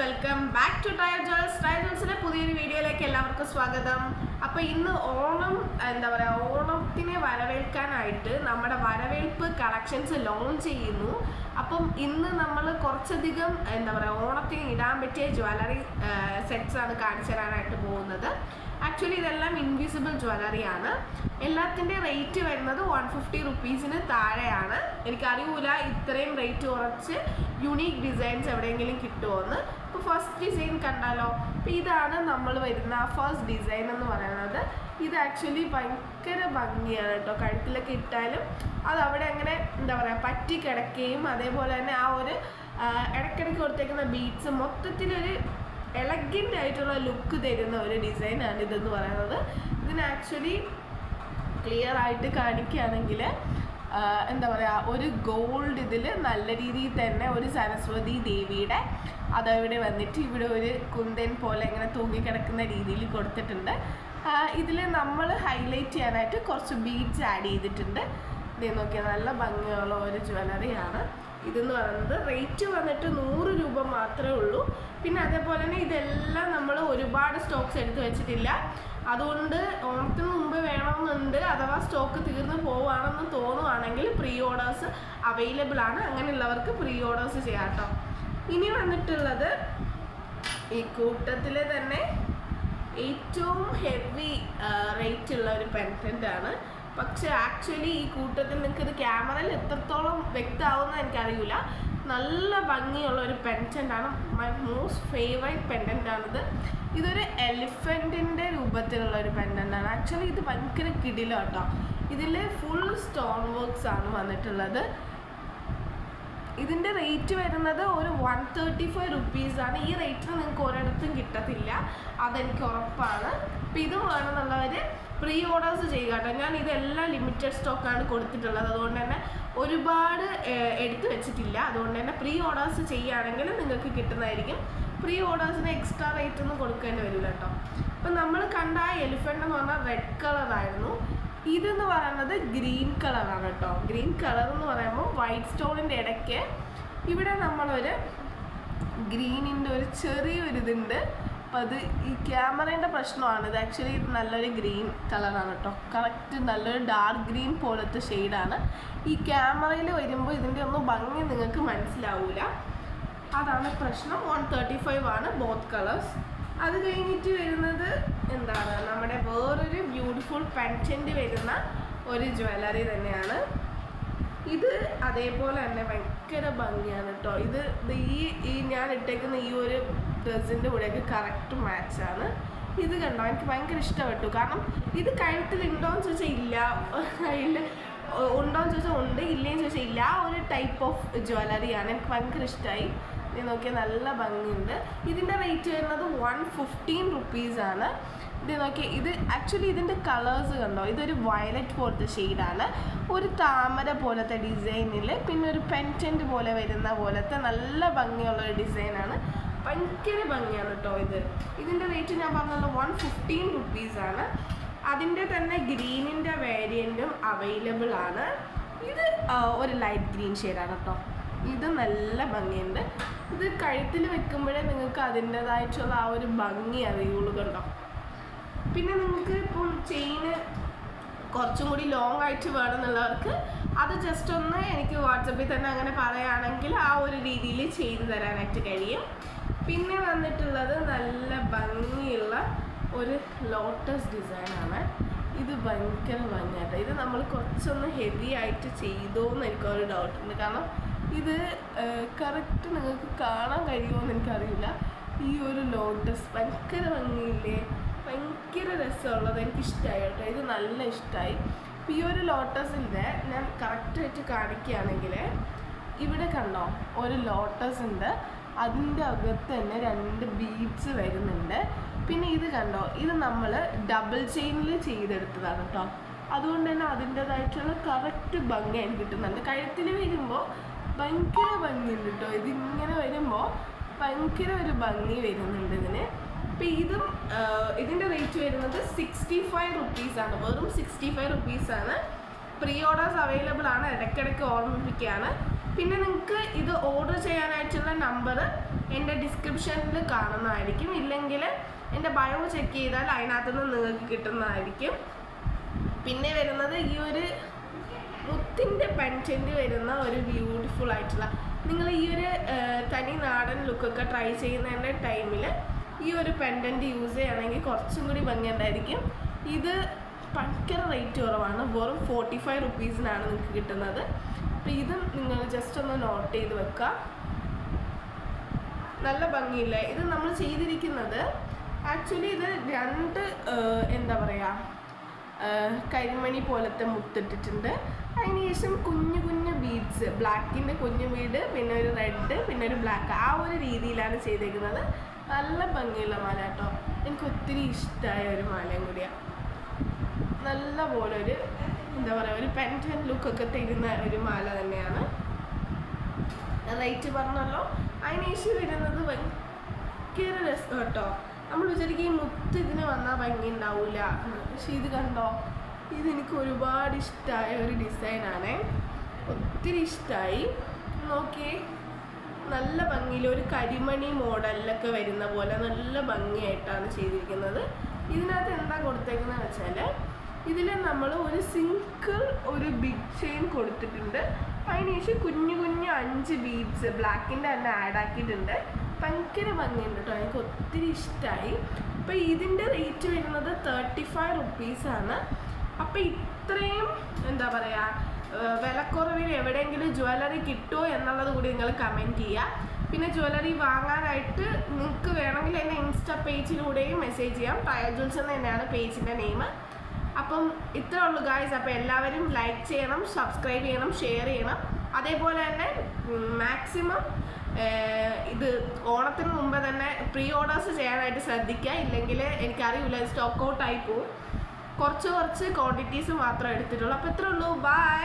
Welcome back to tyre Jolls. Tyre ജോൾസിലെ പുതിയൊരു വീഡിയോയിലേക്ക് എല്ലാവർക്കും സ്വാഗതം. അപ്പോൾ ഇന്ന് ഓണത്തിനെ വരവേൽക്കാനായിട്ട് നമ്മുടെ വരവേൽപ്പ് കളക്ഷൻസ് ലോഞ്ച് ചെയ്യുന്നു. അപ്പം ഇന്ന് നമ്മൾ കുറച്ചധികം ഓണത്തിന് ഇടാൻ പറ്റിയ ജ്വല്ലറി സെറ്റ്സ് ആണ് കാണിച്ചു തരാനായിട്ട് പോകുന്നത്. ആക്ച്വലി ഇതെല്ലാം ഇൻവിസിബിൾ ജ്വല്ലറിയാണ്. എല്ലാത്തിൻ്റെ റേറ്റ് വരുന്നത് 150 റുപ്പീസിന് താഴെയാണ്. എനിക്കറിയില്ല ഇത്രയും റേറ്റ് കുറച്ച് യുണീക്ക് ഡിസൈൻസ് എവിടെയെങ്കിലും കിട്ടുമോയെന്ന്. ഇപ്പോൾ ഫസ്റ്റ് ഡിസൈൻ കണ്ടാലോ. അപ്പോൾ ഇതാണ് നമ്മൾ വരുന്ന ഫസ്റ്റ് ഡിസൈൻ എന്ന് പറയുന്നത്. ഇത് ആക്ച്വലി ഭയങ്കര ഭംഗിയാണ് കേട്ടോ. കഴുത്തിലൊക്കെ ഇട്ടാലും അത് അവിടെ അങ്ങനെ പറ്റി കിടക്കുകയും അതേപോലെ തന്നെ ആ ഒരു ഇടയ്ക്കിടയ്ക്ക് കൊടുത്തേക്കുന്ന ബീഡ്സ് മൊത്തത്തിലൊരു എലഗൻ്റ് ആയിട്ടുള്ള ലുക്ക് തരുന്ന ഒരു ഡിസൈനാണ് ഇതെന്ന് പറയുന്നത്. ഇതിന് ആക്ച്വലി ക്ലിയർ ആയിട്ട് കാണിക്കുകയാണെങ്കിൽ ഒരു ഗോൾഡ് ഇതിൽ നല്ല രീതിയിൽ തന്നെ ഒരു സരസ്വതി ദേവിയുടെ അതവിടെ വന്നിട്ട് ഇവിടെ ഒരു കുന്തൻ പോലെ ഇങ്ങനെ തൂങ്ങിക്കിടക്കുന്ന രീതിയിൽ കൊടുത്തിട്ടുണ്ട്. ഇതിൽ നമ്മൾ ഹൈലൈറ്റ് ചെയ്യാനായിട്ട് കുറച്ച് ബീഡ്സ് ആഡ് ചെയ്തിട്ടുണ്ട്. ഇത് നോക്കിയാൽ നല്ല ഭംഗിയുള്ള ഒരു ജ്വല്ലറിയാണ്. ഇതെന്ന് പറയുന്നത് റേറ്റ് വന്നിട്ട് 100 രൂപ മാത്രമേ ഉള്ളൂ. പിന്നെ അതേപോലെ തന്നെ ഇതെല്ലാം നമ്മൾ ഒരുപാട് സ്റ്റോക്സ് എടുത്ത് വെച്ചിട്ടില്ല. അതുകൊണ്ട് ഓണത്തിന് മുമ്പ് വേണമെന്നുണ്ട്, അഥവാ സ്റ്റോക്ക് തീർന്ന് പോവുകയാണെന്ന് തോന്നുവാണെങ്കിൽ പ്രീ ഓർഡേഴ്സ് അവൈലബിൾ ആണ്. അങ്ങനെയുള്ളവർക്ക് പ്രീ ഓർഡേഴ്സ് ചെയ്യാം കേട്ടോ. ഇനി വന്നിട്ടുള്ളത് ഈ കൂട്ടത്തിൽ തന്നെ ഏറ്റവും ഹെവി റേറ്റ് ഉള്ള ഒരു പെൻഡൻ്റ് ആണ്. പക്ഷെ ആക്ച്വലി ഈ കൂട്ടത്തിൽ നിങ്ങൾക്ക് ഇത് ക്യാമറയിൽ എത്രത്തോളം വ്യക്തമാവുമെന്ന് എനിക്കറിയില്ല. നല്ല ഭംഗിയുള്ള ഒരു പെൻഡൻ്റാണ്. മൈ മോസ്റ്റ് ഫേവറേറ്റ് പെൻഡൻ്റാണിത്. ഇതൊരു എലിഫൻറ്റിൻ്റെ രൂപത്തിലുള്ള ഒരു പെൻഡൻ്റാണ്. ആക്ച്വലി ഇത് ഭയങ്കര കിടില കേട്ടോ. ഇതിൽ ഫുൾ സ്റ്റോൺ വർക്ക്സ് ആണ് വന്നിട്ടുള്ളത്. ഇതിൻ്റെ റേറ്റ് വരുന്നത് ഒരു 135 റുപ്പീസാണ്. ഈ റേറ്റിന് നിങ്ങൾക്ക് ഒരിടത്തും കിട്ടത്തില്ല, അതെനിക്ക് ഉറപ്പാണ്. അപ്പോൾ ഇതും വേണമെന്നുള്ളവർ പ്രീ ഓർഡേഴ്സ് ചെയ്യുക കേട്ടോ. ഞാൻ ഇതെല്ലാം ലിമിറ്റഡ് സ്റ്റോക്കാണ് കൊടുത്തിട്ടുള്ളത്. അതുകൊണ്ട് തന്നെ ഒരുപാട് എടുത്ത് വെച്ചിട്ടില്ല. അതുകൊണ്ട് തന്നെ പ്രീ ഓർഡേഴ്സ് ചെയ്യുകയാണെങ്കിൽ നിങ്ങൾക്ക് കിട്ടുന്നതായിരിക്കും. പ്രീ ഓർഡേഴ്സിന് എക്സ്ട്രാ റേറ്റ് ഒന്നും കൊടുക്കേണ്ടി വരില്ല കേട്ടോ. അപ്പം നമ്മൾ കണ്ട ആ എലിഫൻ്റ് എന്ന് പറഞ്ഞാൽ റെഡ് കളറായിരുന്നു. ഇതെന്ന് പറയുന്നത് ഗ്രീൻ കളറാണ് കേട്ടോ. ഗ്രീൻ കളർ എന്ന് പറയുമ്പോൾ വൈറ്റ് സ്റ്റോണിൻ്റെ ഇടയ്ക്ക് ഇവിടെ നമ്മളൊരു ഗ്രീനിൻ്റെ ഒരു ചെറിയൊരു ഇതുണ്ട്. അപ്പോൾ അത് ഈ ക്യാമറേൻ്റെ പ്രശ്നമാണ്. ഇത് ആക്ച്വലി നല്ലൊരു ഗ്രീൻ കളറാണ് കേട്ടോ. കറക്റ്റ് നല്ലൊരു ഡാർക്ക് ഗ്രീൻ പോലത്തെ ഷെയ്ഡാണ്. ഈ ക്യാമറയിൽ വരുമ്പോൾ ഇതിൻ്റെ ഒന്നും ഭംഗി നിങ്ങൾക്ക് മനസ്സിലാവില്ല, അതാണ് പ്രശ്നം. 135 ആണ് ബോത്ത് കളേഴ്സ്. അത് കഴിഞ്ഞിട്ട് വരുന്നത് നമ്മുടെ വേറൊരു ബ്യൂട്ടിഫുൾ പെൻഡൻ്റ് വരുന്ന ഒരു ജ്വല്ലറി തന്നെയാണ്. ഇത് അതേപോലെ തന്നെ ഭയങ്കര ഭംഗിയാണ് കേട്ടോ. ഇത് ഈ ഞാൻ ഇട്ടേക്കുന്ന ഈ ഒരു ഡ്രസ്സിൻ്റെ കൂടെയൊക്കെ കറക്റ്റ് മാച്ചാണ്. ഇത് കണ്ടോ, എനിക്ക് ഭയങ്കര ഇഷ്ടപ്പെട്ടു. കാരണം ഇത് കഴുത്തിൽ ഉണ്ടോയെന്ന് ചോദിച്ചാൽ ഇല്ല, ഉണ്ടോയെന്ന് ചോദിച്ചാൽ ഉണ്ട്, ഇല്ലേന്ന് ചോദിച്ചാൽ ഇല്ല. ആ ഒരു ടൈപ്പ് ഓഫ് ജ്വല്ലറിയാണ്. എനിക്ക് ഭയങ്കര ഇഷ്ടമായി. ഇത് നോക്കിയാൽ നല്ല ഭംഗിയുണ്ട്. ഇതിൻ്റെ റേറ്റ് വരുന്നത് 115 റുപ്പീസാണ്. ഇത് നോക്കിയാൽ ഇത് ആക്ച്വലി ഇതിൻ്റെ കളേഴ്സ് കണ്ടോ. ഇതൊരു വയലറ്റ് പോലത്തെ ഷെയ്ഡാണ്. ഒരു താമര പോലത്തെ ഡിസൈനിൽ പിന്നെ ഒരു പെൻഡൻ്റ് പോലെ വരുന്ന പോലത്തെ നല്ല ഭംഗിയുള്ളൊരു ഡിസൈനാണ്. ഭയങ്കര ഭംഗിയാണ് കേട്ടോ. ഇതിൻ്റെ റേറ്റ് ഞാൻ പറഞ്ഞല്ലോ 115 റുപ്പീസാണ്. അതിൻ്റെ തന്നെ ഗ്രീനിൻ്റെ വേരിയൻറ്റും അവൈലബിൾ ആണ്. ഇത് ഒരു ലൈറ്റ് ഗ്രീൻ ഷെയ്ഡാണ് കേട്ടോ. ഇത് നല്ല ഭംഗിയുണ്ട്. ഇത് കഴുത്തിൽ വെക്കുമ്പോഴേ നിങ്ങൾക്ക് അതിൻ്റേതായിട്ടുള്ള ആ ഒരു ഭംഗി അറിയുള്ളൂ കണ്ടോ. പിന്നെ നിങ്ങൾക്ക് ഇപ്പോൾ ചെയിന് കുറച്ചും കൂടി ലോങ് ആയിട്ട് വേണമെന്നുള്ളവർക്ക് അത് ജസ്റ്റ് ഒന്ന് എനിക്ക് വാട്സപ്പിൽ തന്നെ അങ്ങനെ പറയുകയാണെങ്കിൽ ആ ഒരു രീതിയിൽ ചെയ്തു തരാനായിട്ട് കഴിയും. പിന്നെ വന്നിട്ടുള്ളത് നല്ല ഭംഗിയുള്ള ഒരു ലോട്ടസ് ഡിസൈനാണ്. ഇത് ഭയങ്കര ഭംഗിയായിട്ട്. ഇത് നമ്മൾ കുറച്ചൊന്ന് ഹെവി ആയിട്ട് ചെയ്തോന്ന് എനിക്കൊരു ഡൗട്ടുണ്ട്. കാരണം ഇത് കറക്റ്റ് നിങ്ങൾക്ക് കാണാൻ കഴിയുമോയെന്ന് എനിക്കറിയില്ല. ഈ ഒരു ലോട്ടസ് ഭയങ്കര ഭംഗിയില്ലേ, ഭയങ്കര രസമുള്ളത്. എനിക്കിഷ്ടമായി കേട്ടോ. ഇത് നല്ല ഇഷ്ടമായി. ഈ ഒരു ലോട്ടസിൻ്റെ ഞാൻ കറക്റ്റായിട്ട് കാണിക്കുകയാണെങ്കിൽ ഇവിടെ കണ്ടോ ഒരു ലോട്ടസ് ഉണ്ട്. അതിൻ്റെ അകത്ത് തന്നെ 2 ബീഡ്സ് വരുന്നുണ്ട്. പിന്നെ ഇത് കണ്ടോ, ഇത് നമ്മൾ ഡബിൾ ചെയിനിൽ ചെയ്തെടുത്തതാണ് കേട്ടോ. അതുകൊണ്ട് തന്നെ അതിൻ്റേതായിട്ടുള്ള കറക്റ്റ് ഭംഗി എനിക്ക് കിട്ടുന്നുണ്ട്. കഴുത്തിൽ വരുമ്പോൾ ഭയങ്കര ഭംഗിയുണ്ട് കേട്ടോ. ഇതിങ്ങനെ വരുമ്പോൾ ഭയങ്കര ഒരു ഭംഗി വരുന്നുണ്ട് ഇതിന്. അപ്പോൾ ഇതിൻ്റെ റേറ്റ് വരുന്നത് 65 റുപ്പീസാണ്. വെറും 65 റുപ്പീസാണ്. പ്രീ ഓർഡേഴ്സ് അവൈലബിൾ ആണ്. ഇടയ്ക്കിടയ്ക്ക് ഓർമ്മിപ്പിക്കുകയാണ്. പിന്നെ നിങ്ങൾക്ക് ഇത് ഓർഡർ ചെയ്യാനായിട്ടുള്ള നമ്പർ എൻ്റെ ഡിസ്ക്രിപ്ഷനിൽ കാണുന്നതായിരിക്കും, ഇല്ലെങ്കിൽ എൻ്റെ ബയോ ചെക്ക് ചെയ്താൽ അതിനകത്തുനിന്ന് നിങ്ങൾക്ക് കിട്ടുന്നതായിരിക്കും. പിന്നെ വരുന്നത് ഈ ഒരു മുത്തിൻ്റെ പെൻഡൻറ്റ് വരുന്ന ഒരു ബ്യൂട്ടിഫുൾ ആയിട്ടുള്ള, നിങ്ങൾ ഈ ഒരു തനി നാടൻ ലുക്കൊക്കെ ട്രൈ ചെയ്യുന്നതിൻ്റെ ടൈമിൽ ഈ ഒരു പെൻഡൻറ്റ് യൂസ് ചെയ്യുകയാണെങ്കിൽ കുറച്ചും കൂടി ഭംഗിയുണ്ടായിരിക്കും. ഇത് ഭയങ്കര റേറ്റ് കുറവാണ്, വെറും 45 റുപ്പീസിനാണ് നിങ്ങൾക്ക് കിട്ടുന്നത്. അപ്പോൾ ഇതും നിങ്ങൾ ജസ്റ്റ് ഒന്ന് നോട്ട് ചെയ്ത് വെക്കുക. നല്ല ഭംഗിയില്ല. ഇത് നമ്മൾ ചെയ്തിരിക്കുന്നത് ആക്ച്വലി ഇത് 2 എന്താ പറയുക കരിമണി പോലത്തെ മുത്തിട്ടിട്ടുണ്ട്. അതിന് ശേഷം കുഞ്ഞു കുഞ്ഞു ബീഡ്സ്, ബ്ലാക്കിൻ്റെ കുഞ്ഞു ബീഡ്, പിന്നെ ഒരു റെഡ്, പിന്നെ ഒരു ബ്ലാക്ക്, ആ ഒരു രീതിയിലാണ് ചെയ്തേക്കുന്നത്. നല്ല ഭംഗിയുള്ള മാല കേട്ടോ, എനിക്ക് ഒത്തിരി ഇഷ്ടമായ ഒരു മാലയും കൂടിയാണ്. നല്ല പോലെ ഒരു എന്താ പറയുക ഒരു പെൻഡന്റ് ലുക്കൊക്കെ തരുന്ന ഒരു മാല തന്നെയാണ്. റേറ്റ് പറഞ്ഞല്ലോ. അതിന് ശേഷം വരുന്നത് ഭയങ്കര രസം കേട്ടോ. നമ്മൾ വിചാരിക്കും ഈ മുത്ത് ഇതിന് വന്നാൽ ഭംഗി ഉണ്ടാവില്ല, പക്ഷെ ഇത് കണ്ടോ, ഇതെനിക്ക് ഒരുപാട് ഇഷ്ടമായ ഒരു ഡിസൈനാണ്, ഒത്തിരി ഇഷ്ടമായി. നോക്കിയേ, നല്ല ഭംഗിയിൽ ഒരു കരിമണി മോഡലിലൊക്കെ വരുന്ന പോലെ നല്ല ഭംഗിയായിട്ടാണ് ചെയ്തിരിക്കുന്നത്. ഇതിനകത്ത് എന്താ കൊടുത്തേക്കുന്നത് വെച്ചാൽ ഇതിൽ നമ്മൾ ഒരു സിംഗിൾ ഒരു ബിഗ് ചെയിൻ കൊടുത്തിട്ടുണ്ട്. അതിന് ശേഷം കുഞ്ഞു കുഞ്ഞു 5 ബീഡ്സ് ബ്ലാക്കിൻ്റെ തന്നെ ആഡ് ആക്കിയിട്ടുണ്ട്. ഭയങ്കര ഭംഗിയുണ്ട് കേട്ടോ, എനിക്ക് ഒത്തിരി ഇഷ്ടമായി. അപ്പോൾ ഇതിൻ്റെ റേറ്റ് വരുന്നത് 35 റുപ്പീസാണ്. അപ്പോൾ ഇത്രയും എന്താ പറയുക വിലക്കുറവിൽ എവിടെയെങ്കിലും ജ്വല്ലറി കിട്ടുമോ എന്നുള്ളത് കൂടി നിങ്ങൾ കമൻറ്റ് ചെയ്യുക. പിന്നെ ജ്വല്ലറി വാങ്ങാനായിട്ട് നിങ്ങൾക്ക് വേണമെങ്കിൽ എൻ്റെ ഇൻസ്റ്റാ പേജിലൂടെയും മെസ്സേജ് ചെയ്യാം. ട്രയൽ ജ്വൽസ് എന്ന് തന്നെയാണ് പേജിൻ്റെ നെയിം. അപ്പം ഇത്രേ ഉള്ളൂ ഗായ്സ്. അപ്പോൾ എല്ലാവരും ലൈക്ക് ചെയ്യണം, സബ്സ്ക്രൈബ് ചെയ്യണം, ഷെയർ ചെയ്യണം. അതേപോലെ തന്നെ മാക്സിമം ഇത് ഓണത്തിന് മുമ്പ് തന്നെ പ്രീ ഓർഡേഴ്സ് ചെയ്യാനായിട്ട് ശ്രദ്ധിക്കുക, ഇല്ലെങ്കിൽ എനിക്കറിയില്ല സ്റ്റോക്ക് ഔട്ട് ആയി പോവും. കുറച്ച് ക്വാണ്ടിറ്റീസ് മാത്രമേ എടുത്തിട്ടുള്ളൂ. അപ്പോൾ ഇത്രേ ഉള്ളൂ. ബൈ.